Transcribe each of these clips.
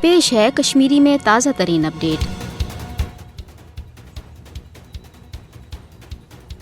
پیش ہے کشمیری میں تازہ ترین اپڈیٹ۔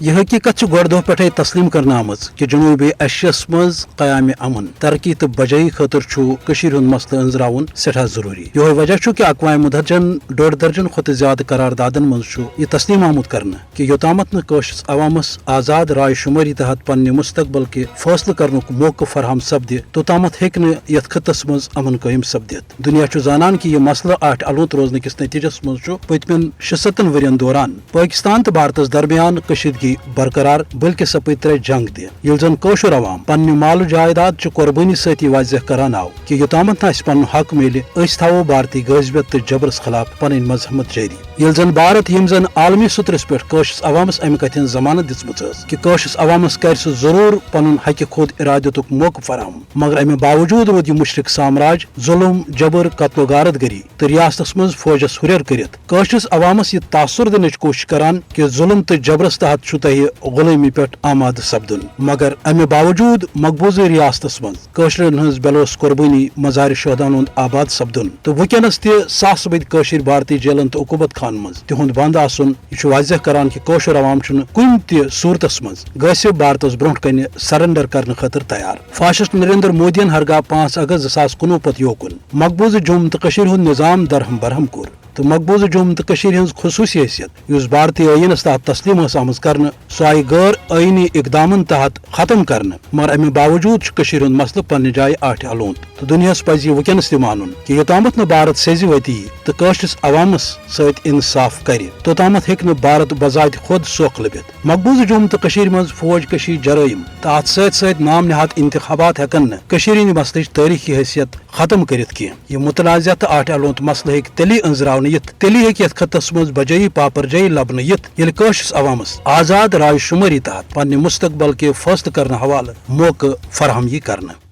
یہ حقیقت گۄڈٕ دۄہ پٮ۪ٹھے تسلیم کرنہٕ آمٕژ کہ جنوبی ایشیاہس منٛز قیام امن ترقی تہٕ بجٲیی خٲطرٕ چھُ کٔشیٖرِ ہُنٛد مسلہٕ أنٛزراوُن سٮ۪ٹھاہ ضروٗری۔ یِہوے وجہ چھُ کہ اقوام متحدچن 1.5 درجن کھۄتہٕ زیادٕ قراردادن منٛز چھُ یہِ تسلیم آمُت کرنہٕ کہ یوٚتامتھ نہٕ کٲشرِس عوامس آزاد راے شُمٲری تحت پننہِ مستقبل کہِ فٲصلہٕ کرنُک موقعہٕ فراہم سپدِ توٚتامتھ ہیٚکہِ نہٕ یتھ خطس منٛز امن قٲیِم سپدِتھ۔ دُنیا چھُ زانان کہ یہِ مسلہٕ آٹھ الوُت روزنہٕ کِس نتیجس منٛز چھُ پٔتمٮ۪ن 76 ؤرین دوران پٲکستان تہٕ بھارتس درمیان کشیدگی برقرار بلکہ سپٕدۍ 3 جنگ تہِ ییٚلہِ زن کٲشُر عوام پننہِ مالہٕ جائیداد چہِ قۄربٲنی سۭتی واضح کران آو کہ یوٚتامتھ نہٕ اسہِ پنُن حق میلہِ أسۍ تھاوو بھارتی غٲضبیت تہٕ جبرس خلاف پنٕنۍ مزاحمت جٲری۔ ییٚلہِ زن بھارت ییٚمۍ زن عالمی سطرس پٮ۪ٹھ کٲشرِس عوامس امہِ کتھِ ہٕنٛز ضمانت دِژمٕژ ٲس کہ کٲشرِس عوامس کرِ سُہ ضروٗر پنُن حقہِ خود ارادتُک موقعہٕ فراہم، مگر امہِ باوجوٗد روٗد یہِ مُشرق سامراج ظُلم جبر قتل و غارت گری تہٕ ریاستس منٛز فوجس ہُرٮ۪ر کٔرِتھ کٲشرِس عوامس یہِ تاثر دِنٕچ کوٗشش کران کہ ظُلم تہٕ جبرس تحت چھُ تۄہہِ غلٲمی پٮ۪ٹھ آمادٕ سپدُن، مگر امہِ باوجوٗد مقبوضہٕ ریاستس منٛز کٲشرٮ۪ن ہٕنٛز بےلوث قۄربٲنی مزارِ شہداہن ہُنٛد آباد سپدُن تہٕ وٕنکیٚنس تہِ ساسہٕ بٔدۍ کٲشِر بھارتی جیلن تہٕ عقوبت خانن منٛز تِہُنٛد بنٛد آسُن یہِ چھُ واضح کران کہ کٲشُر عوام چھُنہٕ کُنہِ تہِ صوٗرتس منٛز غٲصِب بھارتس برونٛٹھ کنہِ سرنڈر کرنہٕ خٲطرٕ تیار۔ فاشسٹ نریندر مودین ہرگاہ 5 اگست 2019 پتہٕ یوکُن مقبوضہٕ جوٚم تہٕ کٔشیٖرِ ہُنٛد نظام درہم برہم کوٚر تہٕ مقبوضہٕ جوٚم تہٕ کٔشیٖرِ ہٕنٛز خصوٗصی حیثیت یُس بھارتی ٲییٖنس تحت تسلیم ٲس آمٕژ کرنہٕ سۄ آیہِ غٲر ٲیٖنی اقدامن تحت ختم کرنہٕ، مگر امہِ باوجوٗد چھُ کٔشیٖرِ ہُنٛد مسلہٕ پننہِ جایہِ آٹھِ الوُنٛد تہٕ دُنیاہس پزِ یہِ وٕنکیٚنس تہِ مانُن کہ یوٚتامتھ نہٕ بھارت سیٚزِ وتی یی تہٕ کٲشرِس عوامس سۭتۍ انصاف کرِ توٚتامتھ ہیٚکہِ نہٕ بھارت بذاتہِ خود سوکھ لٔبِتھ۔ مقبوضہٕ جوٚم تہٕ کٔشیٖرِ منٛز فوج کشی جرٲیِم تہٕ اتھ سۭتۍ سۭتۍ نام نہاد انتخابات ہیٚکن نہٕ کٔشیٖرِ ہِنٛدِ مسلٕچ تٲریٖخی حیثیت ختم کٔرِتھ کینٛہہ۔ یہِ متنازع تہٕ آٹھِ الوُنٛد مسلہٕ ہیٚکہِ تیٚلی أنٛزراونہٕ یِتھ، تیٚلی ہیٚکہِ یتھ خطس منٛز بجٲیی پاپرجٲیی لبنہٕ یِتھ ییٚلہِ کٲشرِس عوامس آزاد راے شُمٲری تحت پننہِ مستقبل کہِ فٲصلہٕ کرنہٕ حوالہٕ موقعہٕ فراہم یی کرنہٕ۔